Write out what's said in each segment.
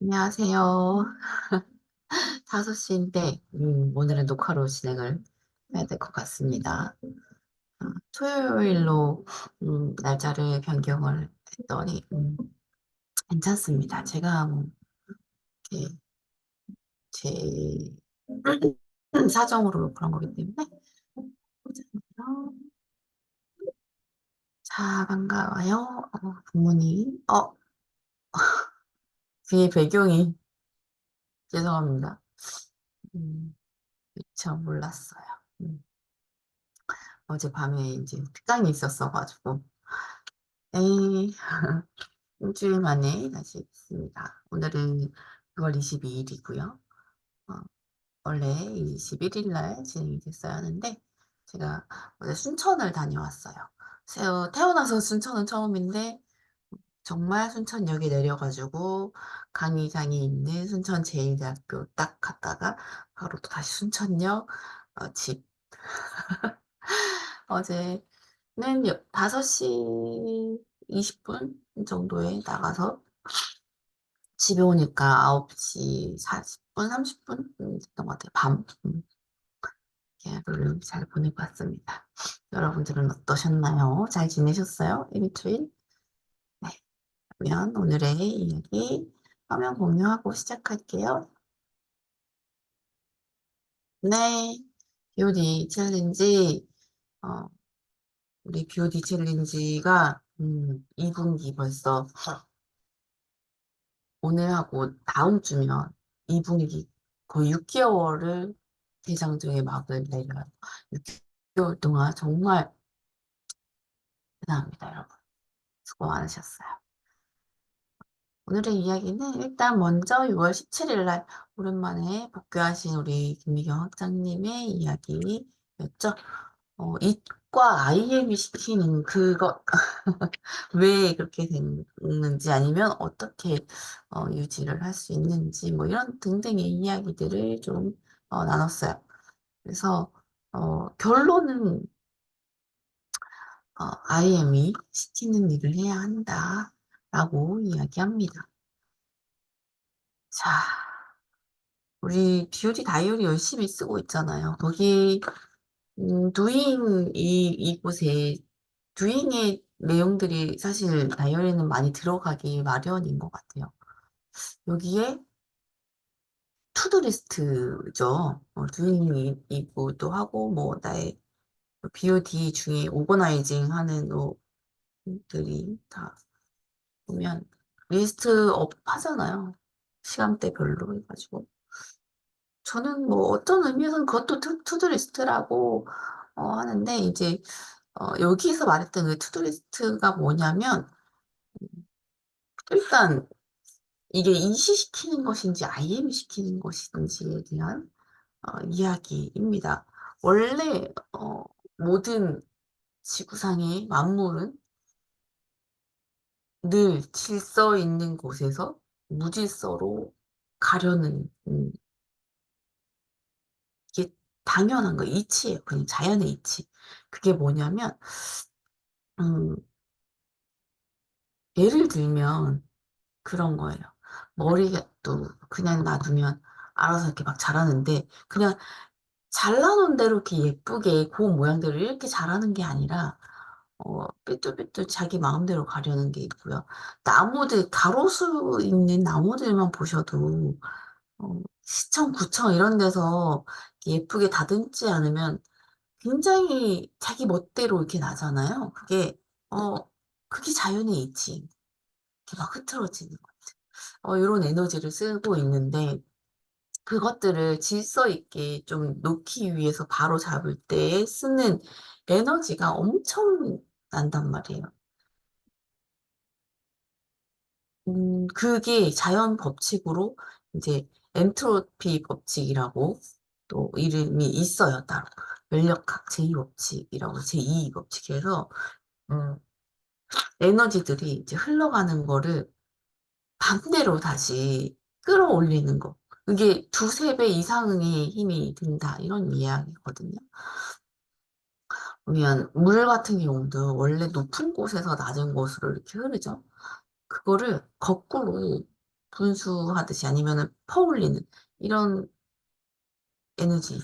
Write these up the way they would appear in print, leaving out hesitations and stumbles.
안녕하세요. 5시인데, 오늘은 녹화로 진행을 해야 될 것 같습니다. 토요일로, 날짜를 변경을 했더니, 괜찮습니다. 제가, 이렇게 제 사정으로 그런 거기 때문에. 보자면요. 자, 반가워요. 부모님. 뒤에 배경이, 죄송합니다. 미처 몰랐어요. 음, 어젯밤에 이제 특강이 있었어가지고, 에이, 일주일 만에 다시 있습니다. 오늘은 6월 22일이고요. 원래 21일 날 진행이 됐어야 하는데, 제가 어제 순천을 다녀왔어요. 태어나서 순천은 처음인데, 정말 순천역에 내려가지고, 강의장이 있는 순천제일대학교 딱 갔다가, 바로 또 다시 순천역, 집. 어제는 5시 20분 정도에 나가서, 집에 오니까 9시 40분, 30분 됐던 것 같아요. 밤. 하루를 잘 보내고 왔습니다. 여러분들은 어떠셨나요? 잘 지내셨어요? 일주일? 네. 그러면 오늘의 이야기 화면 공유하고 시작할게요. 네. BOD 챌린지, 어, 우리 BOD 챌린지가 2분기 벌써 오늘하고 다음 주면 2분기 거의 6개월을 대장정에 막을 내려요. 6개월 동안 정말 대단합니다, 여러분. 수고 많으셨어요. 오늘의 이야기는 일단 먼저 6월 17일 날 오랜만에 복귀하신 우리 김미경 학장님의 이야기였죠. 이과 IM이 시키는 그것, 왜 그렇게 됐는지 아니면 어떻게 유지를 할 수 있는지 뭐 이런 등등의 이야기들을 좀 나눴어요. 그래서 결론은 IM이 시키는 일을 해야 한다라고 이야기합니다. 자, 우리 BOD 다이어리 열심히 쓰고 있잖아요. 거기 두잉 이곳에 두잉의 내용들이 사실 다이어리는 많이 들어가기 마련인 것 같아요. 여기에 투두리스트죠. 두잉이기도 하고 뭐 나의 BOD 중에 오거나이징 하는 것들이 다 보면 리스트업 하잖아요. 시간대별로 해가지고. 저는 뭐 어떤 의미에서는 그것도 투두리스트라고 하는데 이제 여기서 말했던 그 투두리스트가 뭐냐면 일단 이게 인시시키는 것인지 IM이 시키는 것인지에 대한 이야기입니다. 원래 모든 지구상의 만물은 늘 질서 있는 곳에서 무질서로 가려는 이게 당연한 거 이치예요. 그냥 자연의 이치. 그게 뭐냐면 음, 예를 들면 그런 거예요. 머리도 그냥 놔두면 알아서 이렇게 막 자라는데 그냥 잘라놓은 대로 이렇게 예쁘게 고운 모양대로 이렇게 자라는 게 아니라 삐뚤삐뚤 자기 마음대로 가려는 게 있고요. 나무들, 가로수 있는 나무들만 보셔도 시청, 구청 이런 데서 예쁘게 다듬지 않으면 굉장히 자기 멋대로 이렇게 나잖아요. 어, 그게 자연의 이치. 이렇게 막 흐트러지는 거. 이런 에너지를 쓰고 있는데, 그것들을 질서 있게 좀 놓기 위해서 바로 잡을 때 쓰는 에너지가 엄청 난단 말이에요. 그게 자연 법칙으로 이제 엔트로피 법칙이라고 또 이름이 있어요, 따로. 연력학 제2법칙이라고 제2법칙에서 음, 에너지들이 이제 흘러가는 거를 반대로 다시 끌어올리는 거. 그게 두세 배 이상의 힘이 든다. 이런 이야기거든요. 보면 물 같은 경우도 원래 높은 곳에서 낮은 곳으로 이렇게 흐르죠. 그거를 거꾸로 분수하듯이 아니면은 퍼올리는 이런 에너지.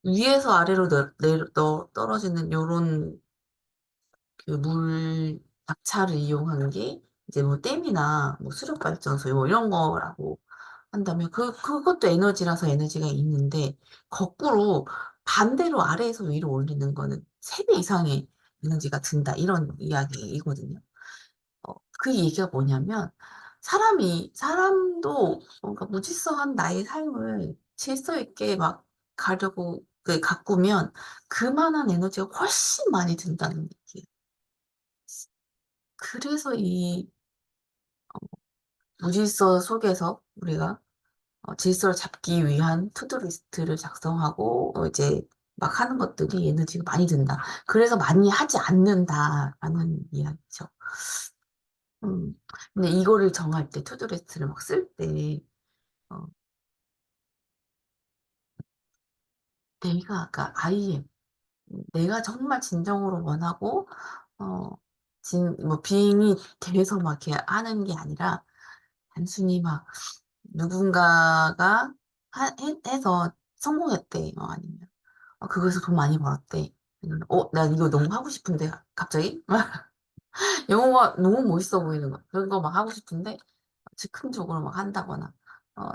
위에서 아래로 떨어지는 요런 그 물 낙차를 이용한 게 이제 뭐 댐이나 뭐 수력발전소 뭐 이런 거라고 한다면 그것도 에너지라서 에너지가 있는데 거꾸로 반대로 아래에서 위로 올리는 거는 3배 이상의 에너지가 든다 이런 이야기이거든요. 그 얘기가 뭐냐면 사람도 뭔가 무질서한 나의 삶을 질서 있게 막 가려고 가꾸면 그만한 에너지가 훨씬 많이 든다는 얘기예요. 그래서 이 무질서 속에서 우리가 질서를 잡기 위한 투두리스트를 작성하고 이제 막 하는 것들이 에너지가 많이 든다. 그래서 많이 하지 않는다라는 이야기죠. 음. 근데 이거를 정할 때, 투두리스트를 막 쓸 때, 어, 아까 IM, 내가 정말 진정으로 원하고, 어, 뭐, 비행이 돼서 막 이렇게 하는 게 아니라, 단순히 막 누군가가 해서 성공했대, 아니면, 그거에서 돈 많이 벌었대. 아니면, 나 이거 너무 하고 싶은데, 갑자기? 영어가 너무 멋있어 보이는 거. 그런 거 막 하고 싶은데, 즉흥적으로 막 한다거나,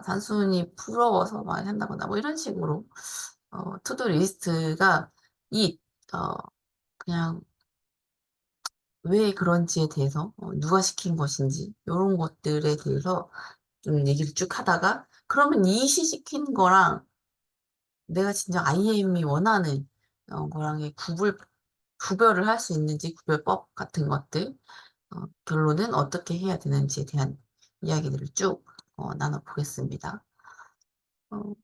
단순히 부러워서 막 한다거나, 뭐 이런 식으로, 투두 리스트가 이, 어, 그냥 왜 그런지에 대해서, 누가 시킨 것인지, 이런 것들에 대해서 좀 얘기를 쭉 하다가, 그러면 이 시시킨 거랑 내가 진짜 IM이 원하는 거랑의 구별을 할 수 있는지, 구별법 같은 것들, 결론은 어떻게 해야 되는지에 대한 이야기들을 쭉 나눠보겠습니다. 어,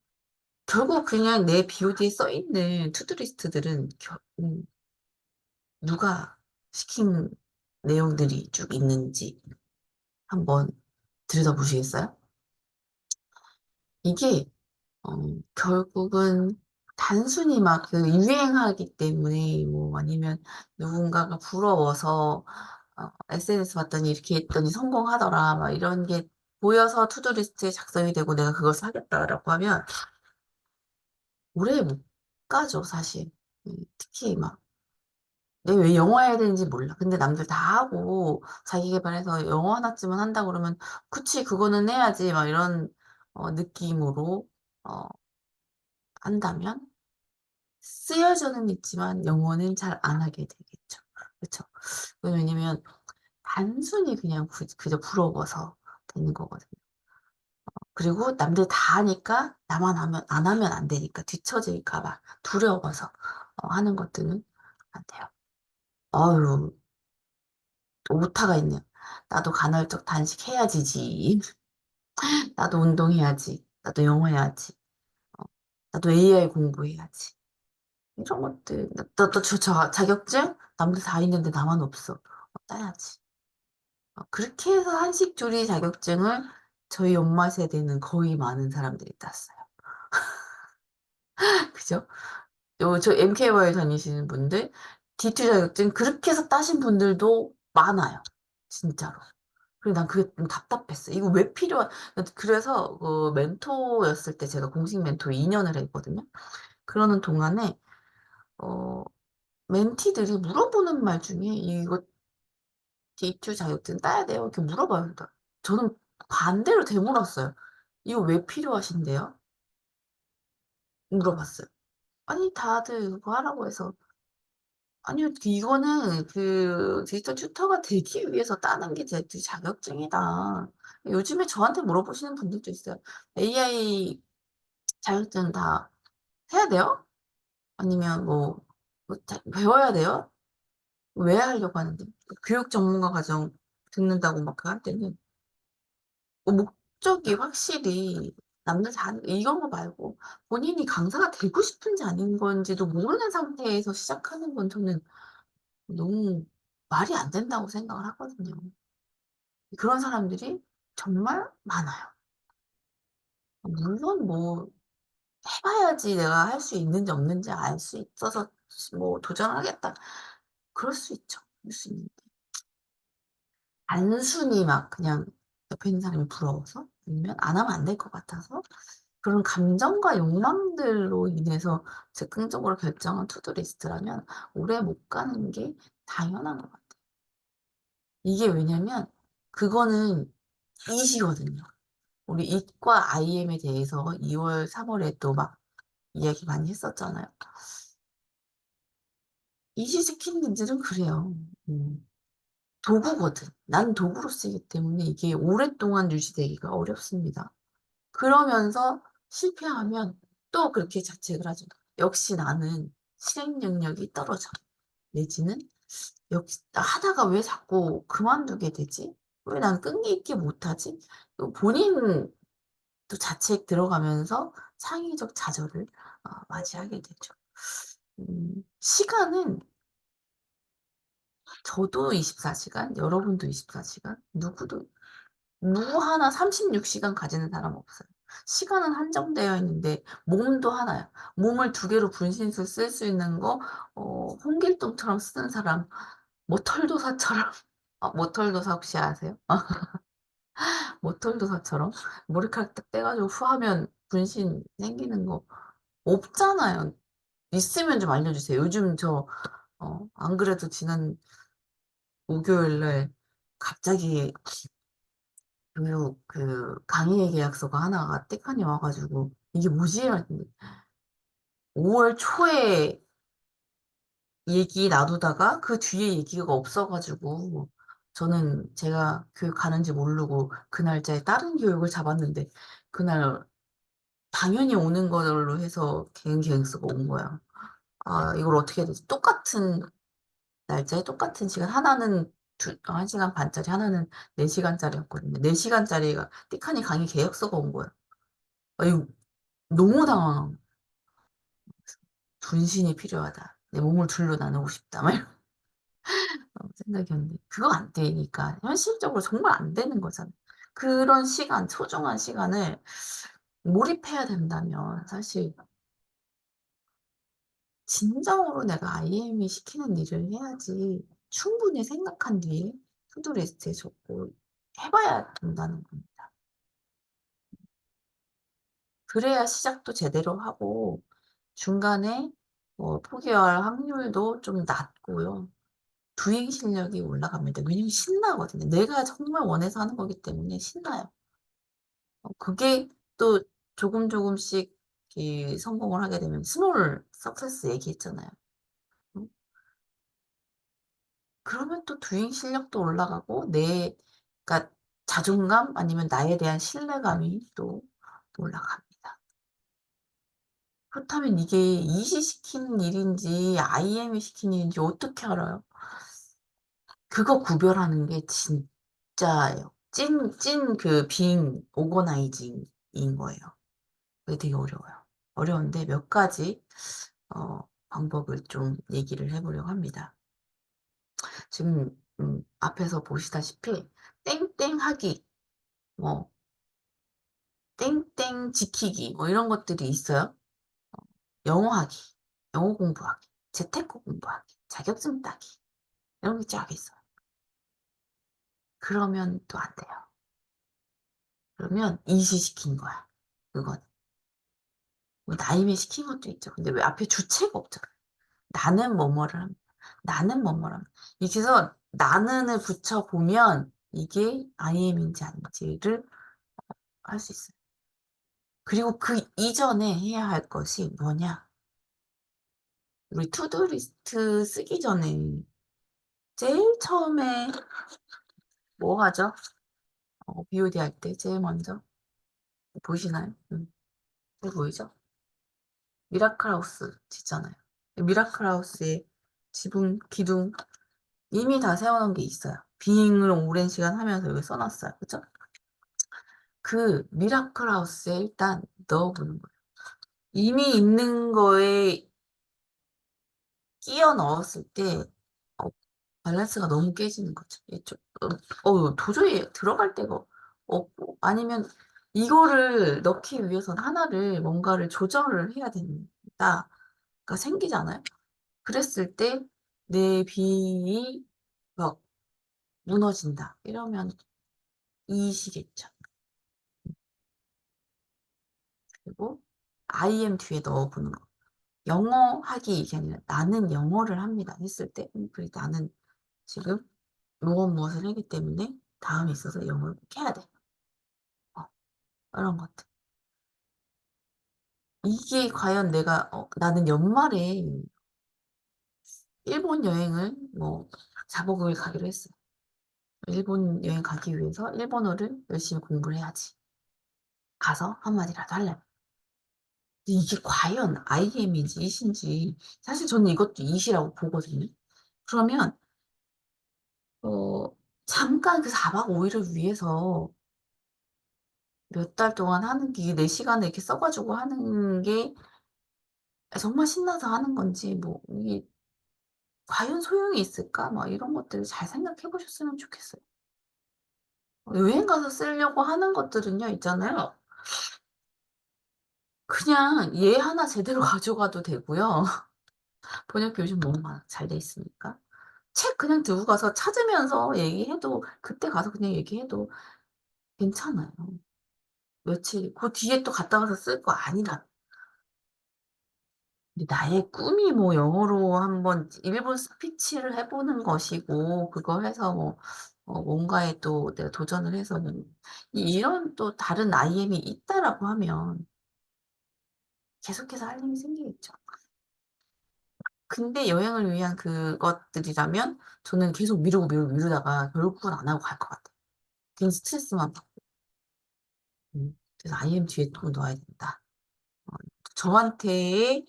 결국 그냥 내 BOD에 써 있는 투두리스트들은 누가 시킨 내용들이 쭉 있는지 한번 들여다보시겠어요? 이게 어, 결국은 단순히 막 그 유행하기 때문에 뭐 아니면 누군가가 부러워서 SNS 봤더니 이렇게 했더니 성공하더라 막 이런 게 보여서 투두리스트에 작성이 되고 내가 그걸 사겠다라고 하면 오래 못 가죠 사실. 특히 막 내가 왜 영어 해야 되는지 몰라. 근데 남들 다 하고 자기 개발해서 영어 하나쯤은 한다 그러면 그치 그거는 해야지 막 이런 느낌으로 어, 한다면 쓰여져는 있지만 영어는 잘 안 하게 되겠죠. 그렇죠? 왜냐면 단순히 그냥 그저 부러워서 되는 거거든요. 그리고 남들 다 하니까 나만 안 하면 안 되니까 뒤처질까 봐 두려워서 하는 것들은 안 돼요. 어유 오타가 있네요. 나도 간헐적 단식 해야지지. 나도 운동해야지. 나도 영어 해야지. 어, 나도 AI 공부해야지. 이런 것들. 저 자격증? 남들 다 있는데 나만 없어. 따야지. 그렇게 해서 한식조리 자격증을 저희 엄마 세대는 거의 많은 사람들이 땄어요. 그죠? 저 MKY 다니시는 분들, D2 자격증 그렇게 해서 따신 분들도 많아요. 진짜로. 그리고 난 그게 좀 답답했어. 이거 왜 필요한, 그래서 그 멘토였을 때 제가 공식 멘토 2년을 했거든요. 그러는 동안에, 어, 멘티들이 물어보는 말 중에 이거 D2 자격증 따야 돼요? 이렇게 물어봐요. 그러니까 저는 반대로 되물었어요. 이거 왜 필요하신데요? 물어봤어요. 아니, 다들 그거 하라고 해서. 아니요, 이거는 그 디지털 튜터가 되기 위해서 따는 게 제 자격증이다. 요즘에 저한테 물어보시는 분들도 있어요. AI 자격증 다 해야 돼요? 아니면 뭐 배워야 돼요? 왜 하려고 하는데? 교육 전문가 과정 듣는다고 막 그 할 때는 목적이 확실히 남들 다 이런 거 말고 본인이 강사가 되고 싶은지 아닌 건지도 모르는 상태에서 시작하는 건 저는 너무 말이 안 된다고 생각을 하거든요. 그런 사람들이 정말 많아요. 물론 뭐 해봐야지 내가 할 수 있는지 없는지 알 수 있어서 뭐 도전하겠다. 그럴 수 있죠. 그럴 수 있는데. 단순히 막 그냥 옆에 있는 사람이 부러워서? 아니면 안 하면 안 될 것 같아서? 그런 감정과 욕망들로 인해서 즉흥적으로 결정한 투두리스트라면 오래 못 가는 게 당연한 것 같아요. 이게 왜냐면 그거는 이시거든요. 우리 it과 IM에 대해서 2월, 3월에 또 막 이야기 많이 했었잖아요. 이시스킨들은 그래요. 도구거든. 난 도구로 쓰기 때문에 이게 오랫동안 유지되기가 어렵습니다. 그러면서 실패하면 또 그렇게 자책을 하죠. 역시 나는 실행 능력이 떨어져. 내지는 역시 하다가 왜 자꾸 그만두게 되지? 왜 난 끈기 있게 못하지? 본인 또 자책 들어가면서 창의적 좌절을 맞이하게 되죠. 시간은 저도 24시간, 여러분도 24시간, 누구 하나 36시간 가지는 사람 없어요. 시간은 한정되어 있는데 몸도 하나요. 몸을 두 개로 분신술 쓸 수 있는 거 홍길동처럼 쓰는 사람 모털도사처럼 모털도사 혹시 아세요? 모털도사처럼 머리카락 딱 떼가지고 후하면 분신 생기는 거 없잖아요. 있으면 좀 알려주세요. 요즘 안 그래도 지난 목요일 날 갑자기 교육 강의 계약서가 하나가 떼칸이 와가지고 이게 뭐지? 이랬는데 5월 초에 얘기 놔두다가 그 뒤에 얘기가 없어가지고 저는 제가 교육 가는지 모르고 그 날짜에 다른 교육을 잡았는데 그날 당연히 오는 걸로 해서 개인 계약서가 온 거야. 아, 이걸 어떻게 해야 되지? 똑같은 날짜에 똑같은 시간 하나는 1시간 반짜리 하나는 4시간짜리였거든요. 4시간짜리가 띠카니 강의 계약서가 온 거야. 아, 이거 너무 당황한 분신이 필요하다. 내 몸을 둘로 나누고 싶다. 막 이런 생각이었는데 그거 안 되니까 현실적으로 정말 안 되는 거잖아요. 그런 시간, 소중한 시간을 몰입해야 된다면 사실 진정으로 내가 IM이 시키는 일을 해야지 충분히 생각한 뒤에 투두리스트에 적고 해봐야 된다는 겁니다. 그래야 시작도 제대로 하고 중간에 포기할 확률도 좀 낮고요. 두행 실력이 올라갑니다. 왜냐면 신나거든요. 내가 정말 원해서 하는 거기 때문에 신나요. 그게 또 조금 조금씩 성공을 하게 되면 스몰 석세스 얘기했잖아요. 음, 그러면 또 두행 실력도 올라가고 그러니까 자존감 아니면 나에 대한 신뢰감이 또 올라갑니다. 그렇다면 이게 이시 시키는 일인지 IM이 시키는 일인지 어떻게 알아요? 그거 구별하는 게 진짜예요. 찐 빙 오거나이징인 거예요. 그게 되게 어려워요. 어려운데 몇 가지 방법을 좀 얘기를 해보려고 합니다. 지금 앞에서 보시다시피 땡땡 하기, 뭐 땡땡 지키기, 뭐 이런 것들이 있어요. 영어 하기, 영어 공부하기, 재테크 공부하기, 자격증 따기 이런 게 쫙 있어요. 그러면 또 안 돼요. 그러면 이시시킨 거야. 그건 뭐 나임에 시킨 것도 있죠. 근데 왜 앞에 주체가 없잖아. 나는 뭐뭐를 합니다. 나는 뭐뭐를 합니다. 이렇게 해서 나는을 붙여보면 이게 IM인지 아닌지를 할 수 있어요. 그리고 그 이전에 해야 할 것이 뭐냐? 우리 투두리스트 쓰기 전에 제일 처음에 뭐 하죠? BOD 할 때 제일 먼저 보이시나요? 잘 보이죠? 미라클하우스 짓잖아요. 미라클하우스의 지붕, 기둥 이미 다 세워놓은 게 있어요. 비행을 오랜 시간 하면서 여기 써놨어요. 그죠? 그 미라클하우스에 일단 넣어보는 거예요. 이미 있는 거에 끼워 넣었을 때 어, 밸런스가 너무 깨지는 거죠. 도저히 들어갈 데가 없고 아니면 이거를 넣기 위해서는 하나를 뭔가를 조절을 해야 된다가 생기잖아요. 그랬을 때 내 비위 막 무너진다. 이러면 이시겠죠. 그리고 IM 뒤에 넣어보는 거. 영어 하기 이게 아니라 나는 영어를 합니다. 했을 때, 그래, 나는 지금 무엇을 하기 때문에 다음에 있어서 영어를 꼭 해야 돼. 어, 이런 것들. 이게 과연 내가, 나는 연말에 일본 여행을 뭐, 자국을 가기로 했어요. 일본 여행 가기 위해서 일본어를 열심히 공부를 해야지. 가서 한마디라도 하려면. 근데 이게 과연 IM인지 이신지, 사실 저는 이것도 이시라고 보거든요. 그러면, 어, 잠깐 그 4박 5일을 위해서 몇 달 동안 하는 게, 내 시간을 이렇게 써가지고 하는 게 정말 신나서 하는 건지, 뭐, 이게 과연 소용이 있을까? 막 이런 것들을 잘 생각해 보셨으면 좋겠어요. 여행 가서 쓰려고 하는 것들은요, 있잖아요. 그냥 얘 하나 제대로 가져가도 되고요. 번역기 요즘 너무 잘 돼 있으니까. 책 그냥 들고 가서 찾으면서 얘기해도, 그때 가서 그냥 얘기해도 괜찮아요. 며칠, 그 뒤에 또 갔다 와서 쓸 거 아니라. 근데 나의 꿈이 뭐 영어로 한번 일본 스피치를 해보는 것이고, 그거 해서 뭐, 뭔가에 또 내가 도전을 해서, 이런 또 다른 IM이 있다라고 하면 계속해서 할 힘이 생기겠죠. 근데 여행을 위한 그것들이라면 저는 계속 미루다가 결국은 안 하고 갈 것 같아요. 괜히 스트레스만 받고. 그래서 IM 뒤에 또 넣어야 된다. 어, 저한테의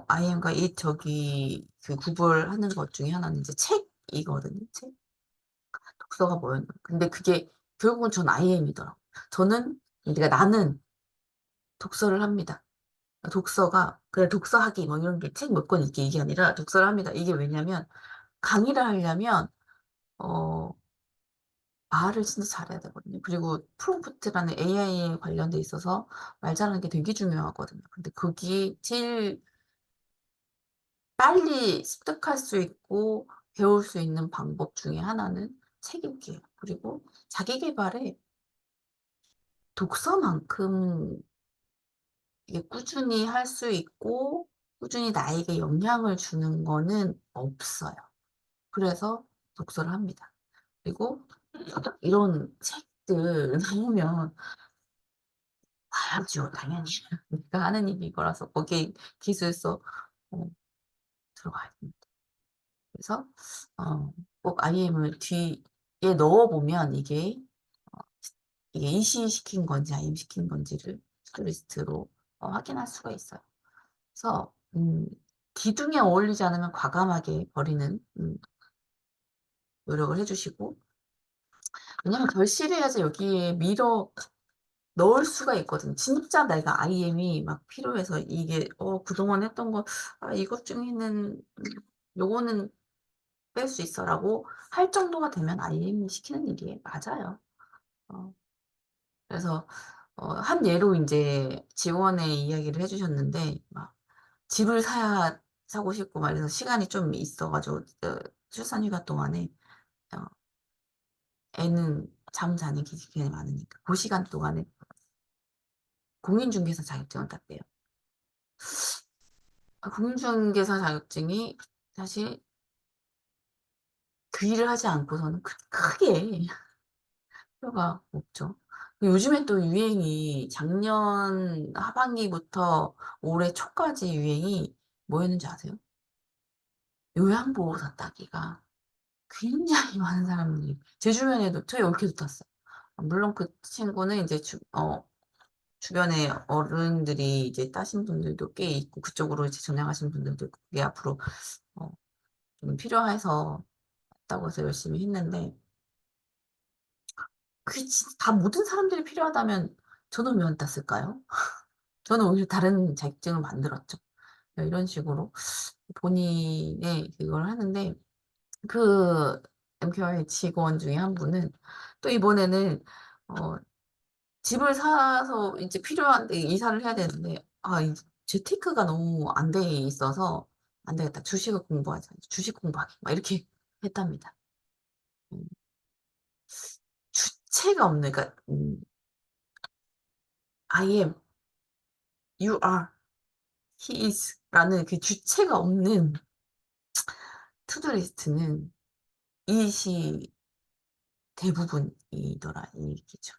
IM과 이 저기 그 구별하는 것 중에 하나는 이제 책이거든요. 책. 독서가 뭐였나. 근데 그게 결국은 전 IM이더라고요. 나는 독서를 합니다. 독서가 그래 독서하기 뭐 이런 게 책 몇 권 읽기 이게 아니라 독서를 합니다. 이게 왜냐면 강의를 하려면 어 말을 진짜 잘해야 되거든요. 그리고 프롬프트라는 AI에 관련돼 있어서 말 잘하는 게 되게 중요하거든요. 근데 그게 제일 빨리 습득할 수 있고 배울 수 있는 방법 중에 하나는 책 읽기예요. 그리고 자기 개발에 독서만큼 이게 꾸준히 할 수 있고 꾸준히 나에게 영향을 주는 거는 없어요. 그래서 독서를 합니다. 그리고 이런 책들 나오면 봐야죠, 당연히. 내가 하는 일이 이거라서 거기에 기술서 어, 들어가야 됩니다. 그래서 꼭 IM을 뒤에 넣어보면 어, 이게 이시시킨 건지 IM 시킨 건지를 체크리스트로 확인할 수가 있어요. 그래서 기둥에 어울리지 않으면 과감하게 버리는 노력을 해주시고 왜냐면 결실해야지 여기에 밀어 넣을 수가 있거든. 진짜 내가 IM이 막 필요해서 이게 그동안 했던 거 이것 중에는 요거는 뺄 수 있어라고 할 정도가 되면 IM 시키는 일이 맞아요. 어, 그래서 한 예로 이제 직원의 이야기를 해주셨는데 막 집을 사고 싶고 막 이래서 시간이 좀 있어가지고 출산휴가 동안에 어, 애는 잠자는 기간이 많으니까 그 시간 동안에 공인중개사 자격증을 땄대요. 공인중개사 자격증이 사실 그 일을 하지 않고서는 크게 필요가 없죠. 요즘에 또 유행이 작년 하반기부터 올해 초까지 유행이 뭐였는지 아세요? 요양보호사 따기가 굉장히 많은 사람들이 제 주변에도 저희 올케도 땄어요. 물론 그 친구는 이제 주변에 어른들이 이제 따신 분들도 꽤 있고 그쪽으로 이제 전향하신 분들도 있고 그게 앞으로 어, 좀 필요해서 했다고 해서 열심히 했는데 그게 진짜 다 모든 사람들이 필요하다면 저는 왜 안 땄을까요? 저는 오히려 다른 자격증을 만들었죠. 이런 식으로 본인의 그걸 하는데 그 MQI 직원 중에 한 분은 또 이번에는 어, 집을 사서 이제 필요한데 이사를 해야 되는데 이 재테크가 너무 안 돼 있어서 안 되겠다. 주식을 공부하자. 주식 공부하기 막 이렇게 했답니다. 음, 주체가 없는, 그러니까, I am, you are, he is 라는 그 주체가 없는 투두리스트는 이시 대부분이더라, 이 얘기죠.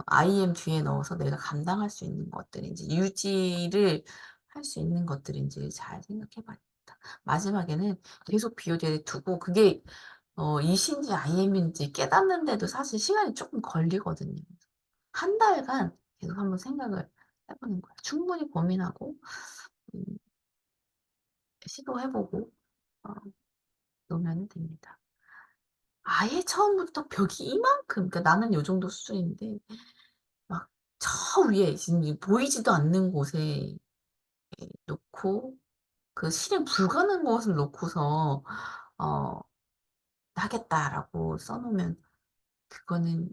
I am 뒤에 넣어서 내가 감당할 수 있는 것들인지, 유지를 할 수 있는 것들인지 잘 생각해 봐야 겠다. 마지막에는 계속 비워두고 두고, 그게, 이신지 IM인지 깨닫는데도 사실 시간이 조금 걸리거든요. 한 달간 계속 한번 생각을 해보는 거예요. 충분히 고민하고, 음, 시도해보고, 어, 놓으면 됩니다. 아예 처음부터 벽이 이만큼, 그러니까 나는 요 정도 수준인데, 막 저 위에 지금 보이지도 않는 곳에 놓고 그 실행 불가능한 것을 놓고서 어 하겠다라고 써놓으면 그거는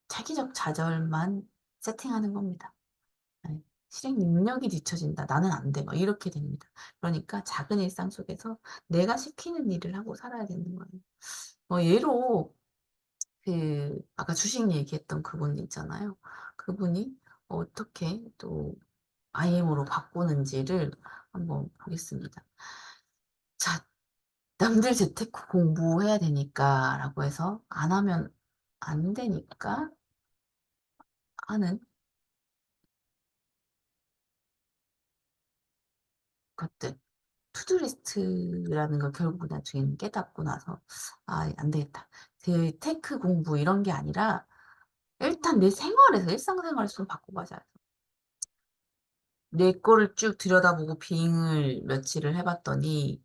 차기적 좌절만 세팅하는 겁니다. 네. 실행 능력이 뒤처진다. 나는 안 돼. 막 이렇게 됩니다. 그러니까 작은 일상 속에서 내가 시키는 일을 하고 살아야 되는 거예요. 예로 아까 주식 얘기했던 그분 있잖아요. 그분이 어떻게 또 IM으로 바꾸는지를 한번 보겠습니다. 자, 남들 재테크 공부해야 되니까 라고 해서 안 하면 안 되니까 하는 것들. 투두리스트라는 걸 결국 나중에는 깨닫고 나서, 아, 안 되겠다. 재테크 공부 이런 게 아니라 일단 내 생활에서, 일상생활에서 좀 바꿔가자. 내 거를 쭉 들여다보고 빙을 며칠을 해봤더니,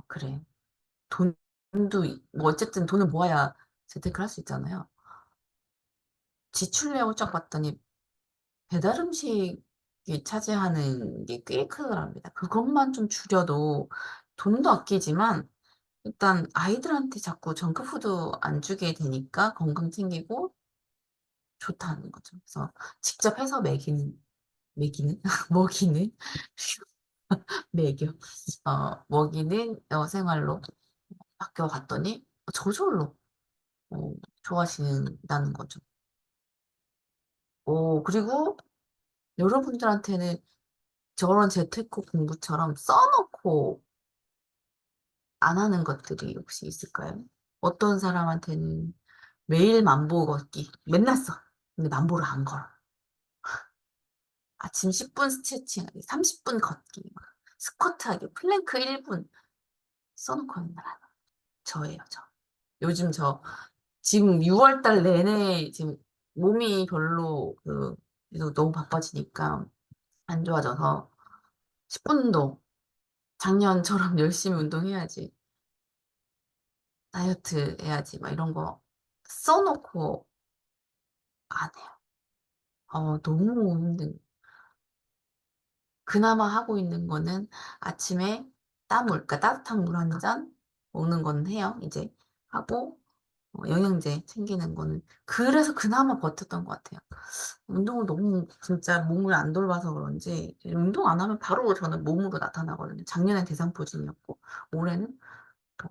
그래. 돈도, 뭐 어쨌든 돈을 모아야 재테크를 할 수 있잖아요. 지출 내역을 쫙 봤더니 배달 음식이 차지하는 게 꽤 크더랍니다. 그것만 좀 줄여도 돈도 아끼지만 일단 아이들한테 자꾸 정크푸드 안 주게 되니까 건강 챙기고 좋다는 거죠. 그래서 직접 해서 먹이는, 먹이는, 먹여, 먹이는 생활로 바뀌어갔더니 저절로 좋아하신다는 거죠. 그리고 여러분들한테는 저런 재테크 공부처럼 써놓고 안 하는 것들이 혹시 있을까요? 어떤 사람한테는 매일 만보 걷기, 맨날 써. 근데 만보를 안 걸어. 아침 10분 스트레칭하기, 30분 걷기, 스쿼트 하기, 플랭크 1분 써놓고 맨날 하는 저예요, 저. 요즘 지금 6월 달 내내 지금 몸이 별로 계속 너무 바빠지니까 안 좋아져서 10분 운동, 작년처럼 열심히 운동해야지, 다이어트 해야지, 막 이런 거 써놓고 안 해요. 너무 힘든. 그나마 하고 있는 거는 아침에 그러니까 따뜻한 물 한 잔 먹는 건 해요, 이제. 하고, 영양제 챙기는 거는. 그래서 그나마 버텼던 것 같아요. 운동을 너무 진짜 몸을 안 돌봐서 그런지, 운동 안 하면 바로 저는 몸으로 나타나거든요. 작년엔 대상포진이었고, 올해는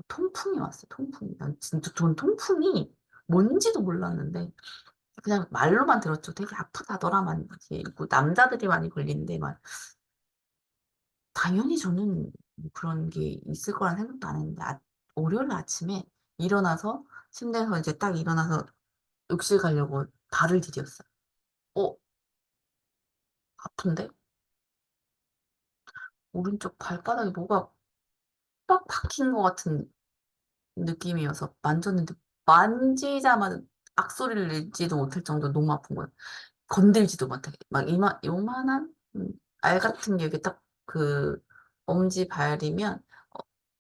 통풍이 왔어요, 통풍이. 난 진짜 전 통풍이 뭔지도 몰랐는데, 그냥 말로만 들었죠. 되게 아프다더라만. 이고 남자들이 많이 걸리는데, 막 당연히 저는 뭐 그런 게 있을 거란 생각도 안 했는데, 월요일 아침에 일어나서, 침대에서 이제 딱 일어나서 욕실 가려고 발을 디뎠어요. 어, 아픈데? 오른쪽 발바닥에 뭐가 빡 박힌 것 같은 느낌이어서 만졌는데, 만지자마자 악소리를 내지도 못할 정도로 너무 아픈 거예요. 건들지도 못하게. 막 요만한 알 같은 게 이렇게 딱 엄지 발이면,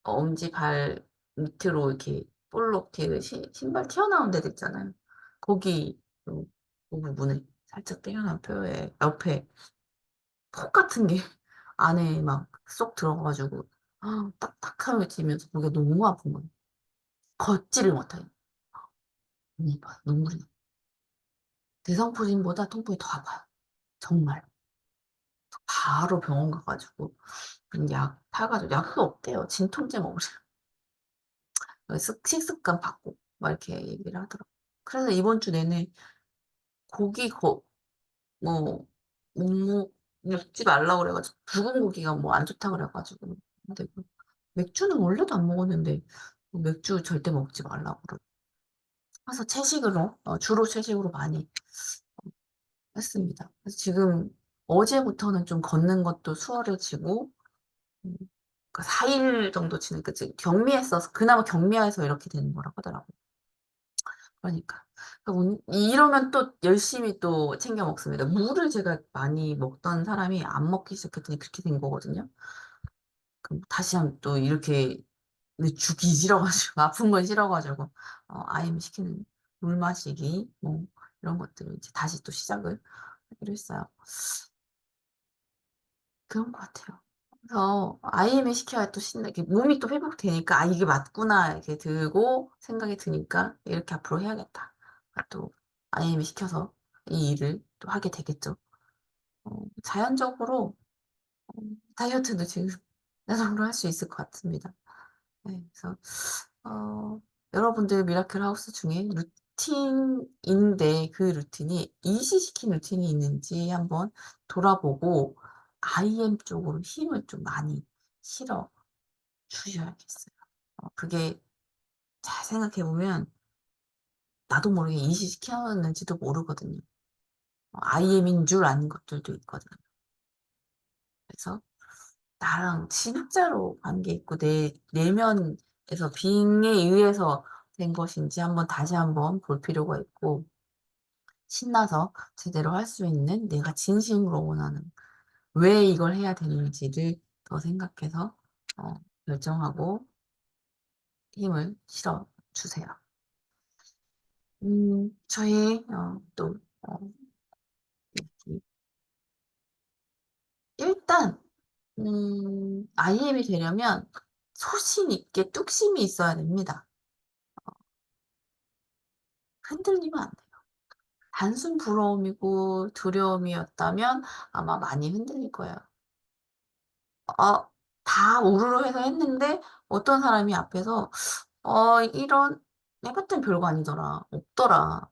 엄지 발 밑으로 이렇게 볼록 그 신발 튀어나온 데도 있잖아요. 거기 그 부분에 살짝 떼어난 뼈에 옆에 폭 같은 게 안에 막 쏙 들어가가지고 딱딱해지면서 거기가 너무 아픈 거예요. 걷지를 못해요. 너무 아파요. 눈물이 나. 대상포진보다 통풍이 더 아파요. 정말. 바로 병원 가가지고 약 타가지고, 약도 없대요. 진통제 먹으래요. 식습관 바꾸고. 막 이렇게 얘기를 하더라고. 그래서 이번 주 내내 고기 뭐 먹지 말라고 그래가지고 붉은 고기가 뭐 안 좋다 그래가지고 근데 맥주는 원래도 안 먹었는데 맥주 절대 먹지 말라고 그러고 그래서 채식으로 주로 채식으로 많이 했습니다. 그래서 지금 어제부터는 좀 걷는 것도 수월해지고 음, 4일 정도 지나니까 지금 경미했어서 그나마 경미해서 이렇게 되는 거라고 하더라고요. 그러니까 이러면 또 열심히 또 챙겨 먹습니다. 물을 제가 많이 먹던 사람이 안 먹기 시작했더니 그렇게 된 거거든요. 그럼 다시 한번 또 이렇게 죽기 싫어가지고 아픈 건 싫어가지고 아이엠 시키는 물 마시기 뭐 이런 것들을 이제 다시 또 시작을 하기로 했어요. 그런 것 같아요. 그래서 IM을 시켜야 또 이렇게 몸이 또 회복되니까 아 이게 맞구나 이렇게 들고 생각이 드니까 이렇게 앞으로 해야겠다. 또 IM을 시켜서 이 일을 또 하게 되겠죠. 자연적으로 다이어트도 지금 자동으로 할 수 있을 것 같습니다. 네, 그래서 어, 여러분들 미라클 하우스 중에 루틴인데 그 루틴이 일시시킨 루틴이 있는지 한번 돌아보고 IM 쪽으로 힘을 좀 많이 실어 주셔야겠어요. 그게 잘 생각해보면 나도 모르게 일시시켰는지도 모르거든요. IM인 줄 아는 것들도 있거든요. 그래서 나랑 진짜로 관계 있고 내 내면에서 빙에 의해서 된 것인지 한번 다시 한번 볼 필요가 있고 신나서 제대로 할 수 있는 내가 진심으로 원하는 왜 이걸 해야 되는지를 더 생각해서 결정하고 힘을 실어 주세요. 저희 또 일단 IM이 되려면 소신 있게 뚝심이 있어야 됩니다. 흔들리면 안 돼요. 단순 부러움이고 두려움이었다면 아마 많이 흔들릴 거예요. 어, 다 우르르 해서 했는데 어떤 사람이 앞에서 이런 해봤더니 별거 아니더라. 없더라.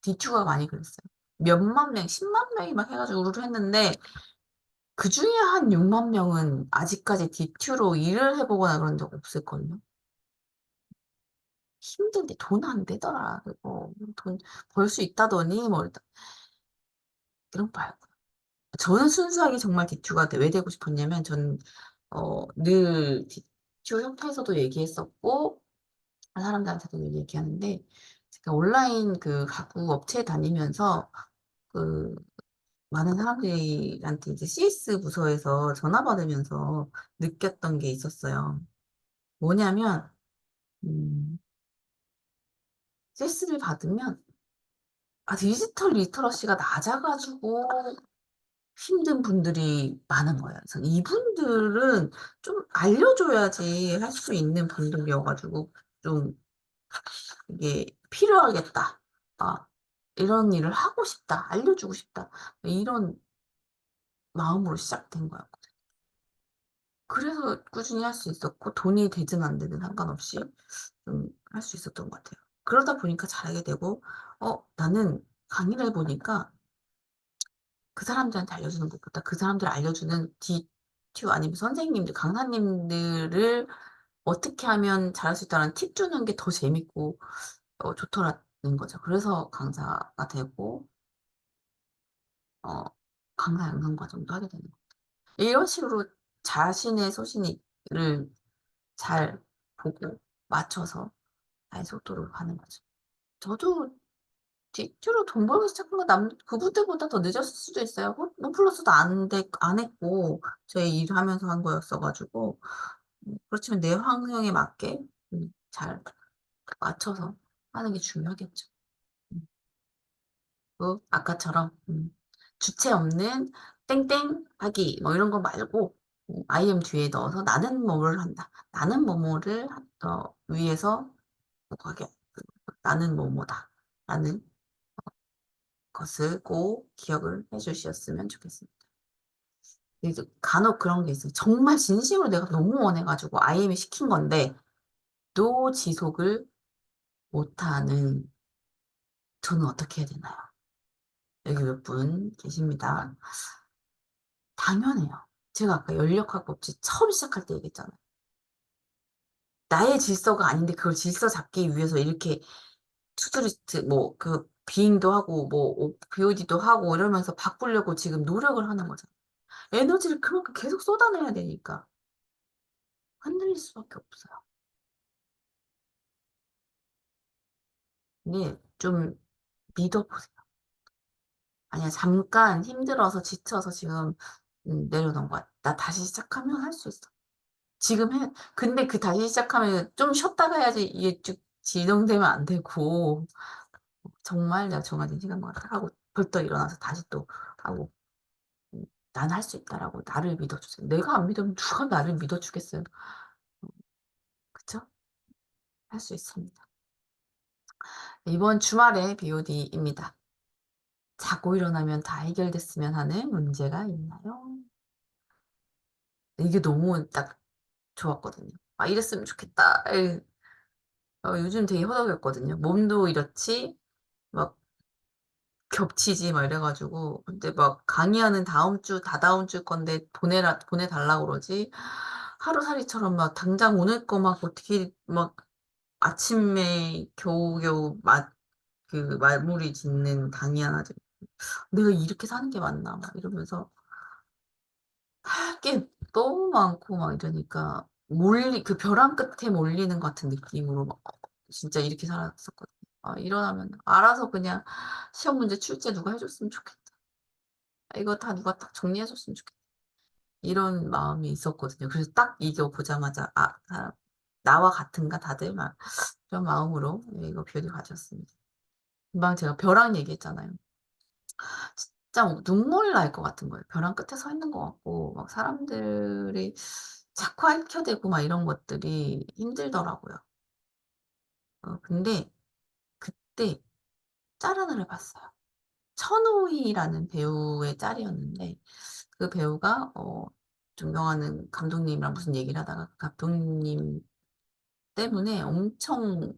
디튜가 많이 그랬어요. 몇만 명, 10만 명이 막 해가지고 우르르 했는데 그 중에 한 6만 명은 아직까지 디튜로 일을 해보거나 그런 적 없을걸요. 힘든데 돈 안 되더라. 그리고 돈 벌 수 있다더니 뭐 이런 거 말고. 저는 순수하게 정말 디튜가 왜 되고 싶었냐면 저는 늘 디튜 협회에서도 얘기했었고 사람들한테도 얘기하는데 제가 온라인 그 가구 업체 다니면서 그 많은 사람들한테 이제 CS 부서에서 전화 받으면서 느꼈던 게 있었어요. 뭐냐면 CS를 받으면 디지털 리터러시가 낮아가지고 힘든 분들이 많은 거예요. 그래서 이분들은 좀 알려줘야지 할 수 있는 분들이어가지고 좀 이게 필요하겠다. 아, 이런 일을 하고 싶다. 알려주고 싶다. 이런 마음으로 시작된 거예요. 그래서 꾸준히 할 수 있었고 돈이 되든 안 되든 상관없이 좀 할 수 있었던 것 같아요. 그러다 보니까 잘하게 되고 나는 강의를 해보니까 그 사람들한테 알려주는 것보다 그 사람들 알려주는 DQ 아니면 선생님들, 강사님들을 어떻게 하면 잘할 수 있다는 팁 주는 게 더 재밌고 좋더라는 거죠. 그래서 강사가 되고 어, 강사 양성 과정도 하게 되는 거예요. 이런 식으로 자신의 소신을 잘 보고 맞춰서 나의 속도로 가는 거죠. 저도 뒷으로 돈 벌기 시작한 건 그분들보다 더 늦었을 수도 있어요. 홈플러스도 안 했고, 저희 일하면서 한 거였어가지고. 그렇지만 내 환경에 맞게 잘 맞춰서 하는 게 중요하겠죠. 음, 아까처럼 주체 없는 땡땡 하기 뭐 이런 거 말고 IM 뒤에 넣어서 나는 뭐를 한다. 나는 뭐뭐를 위해서 하게 나는 뭐뭐다. 라는 것을 꼭 기억을 해주셨으면 좋겠습니다. 이제 간혹 그런 게 있어요. 정말 진심으로 내가 너무 원해가지고 IM이 시킨 건데, 노 지속을 못하는 저는 어떻게 해야 되나요? 여기 몇 분 계십니다. 당연해요. 제가 아까 연력학 없이 처음 시작할 때 얘기했잖아요. 나의 질서가 아닌데 그걸 질서 잡기 위해서 이렇게 투두리스트 뭐 그 비행도 하고 뭐 BOD도 하고 이러면서 바꾸려고 지금 노력을 하는 거잖아요. 에너지를 그만큼 계속 쏟아내야 되니까 흔들릴 수밖에 없어요. 근데 좀 믿어보세요. 아니야, 잠깐 힘들어서 지쳐서 지금 내려놓은 거야. 나 다시 시작하면 할 수 있어. 지금 해. 근데 그 다시 시작하면 좀 쉬었다가 해야지 이게 쭉 진행되면 안 되고 정말 내가 정해진 시간만 하고 벌떡 일어나서 다시 또 하고 난 할 수 있다라고 나를 믿어주세요. 내가 안 믿으면 누가 나를 믿어주겠어요. 그쵸? 할 수 있습니다. 이번 주말에 BOD입니다. 자고 일어나면 다 해결됐으면 하는 문제가 있나요? 이게 너무 딱 좋았거든요. 아, 이랬으면 좋겠다. 요즘 되게 허덕였거든요. 몸도 이렇지, 막 겹치지, 막 이래가지고. 근데 막 강의하는 다음 주, 다다음 주 건데 보내달라고 그러지. 하루살이처럼 막 당장 오늘 거 막 어떻게 막 아침에 겨우겨우 마무리 짓는 강의 하나 내가 이렇게 사는 게 맞나 막 이러면서 할 게 너무 많고 막 이러니까 그 벼랑 끝에 몰리는 것 같은 느낌으로 막 진짜 이렇게 살았었거든요. 아, 일어나면 알아서 그냥 시험 문제 출제 누가 해줬으면 좋겠다. 아, 이거 다 누가 딱 정리해줬으면 좋겠다. 이런 마음이 있었거든요. 그래서 딱 이거 보자마자 나와 같은가 다들 막 그런 마음으로 이거 뷰티 가졌습니다. 금방 제가 벼랑 얘기했잖아요. 진짜 눈물 날 것 같은 거예요. 벼랑 끝에 서 있는 것 같고, 막 사람들이 자꾸 핥혀대고 막 이런 것들이 힘들더라고요. 근데 그때 짤 하나를 봤어요. 천우희라는 배우의 짤이었는데, 그 배우가, 존경하는 감독님이랑 무슨 얘기를 하다가 그 감독님 때문에 엄청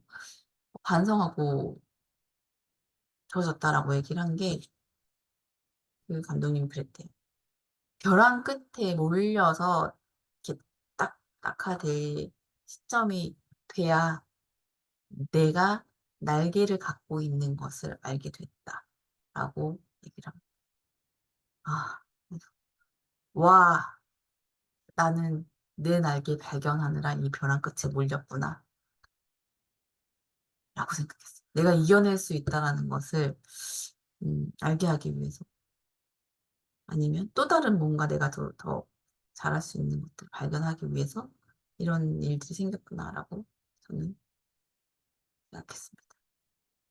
반성하고 좋아졌다라고 얘기를 한 게, 그 감독님이 그랬대요. 벼랑 끝에 몰려서 이렇게 딱 낙하될 시점이 돼야 내가 날개를 갖고 있는 것을 알게 됐다라고 얘기를 합니다. 아, 와, 나는 내 날개 발견하느라 이 벼랑 끝에 몰렸구나 라고 생각했어. 내가 이겨낼 수 있다라는 것을 알게 하기 위해서 아니면 또 다른 뭔가 내가 더 잘할 수 있는 것들 발견하기 위해서 이런 일들이 생겼구나라고 저는 생각했습니다.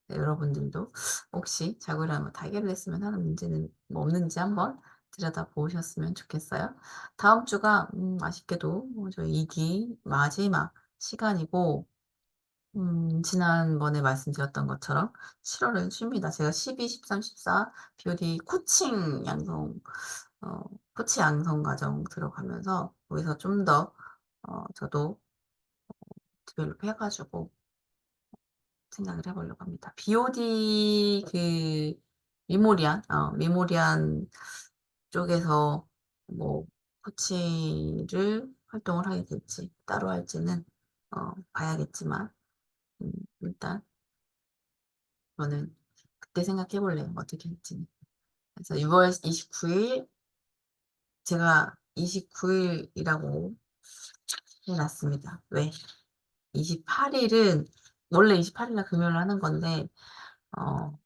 네, 여러분들도 혹시 자고 일어나면 다 해결됐으면 하는 문제는 뭐 없는지 한번 들여다보셨으면 좋겠어요. 다음 주가 아쉽게도 저희 2기 마지막 시간이고 지난번에 말씀드렸던 것처럼 7월은 쉽니다. 제가 12, 13, 14 BOD 어, 코치 양성 과정 들어가면서 거기서 좀 더 저도 디벨롭 해가지고 생각을 해보려고 합니다. BOD 미모리안 쪽에서 뭐 코치를 활동을 하게 될지 따로 할지는 봐야겠지만 음, 일단 저는 그때 생각해 볼래요. 어떻게 할지는. 그래서 6월 29일 제가 29일이라고 해놨습니다. 왜? 28일은 원래 28일날 금요일 하는 건데 어,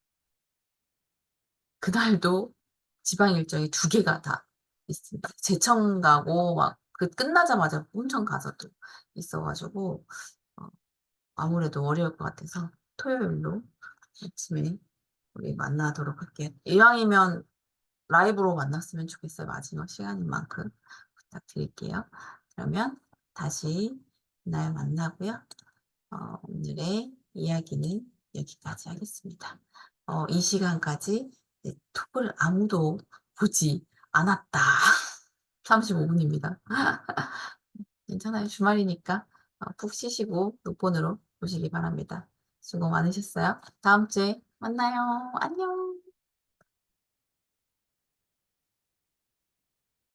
그날도 지방 일정이 두 개가 다 있습니다. 제천 가고 막 그 끝나자마자 온천 가서 또 있어가지고 어, 아무래도 어려울 것 같아서 토요일로 아침에 우리 만나도록 할게요. 이왕이면 라이브로 만났으면 좋겠어요. 마지막 시간인 만큼 부탁드릴게요. 그러면 다시 날 만나고요. 오늘의 이야기는 여기까지 하겠습니다. 이 시간까지 톡을 아무도 보지 않았다. 35분입니다. 괜찮아요. 주말이니까 푹 쉬시고 녹본으로 보시기 바랍니다. 수고 많으셨어요. 다음 주에 만나요. 안녕.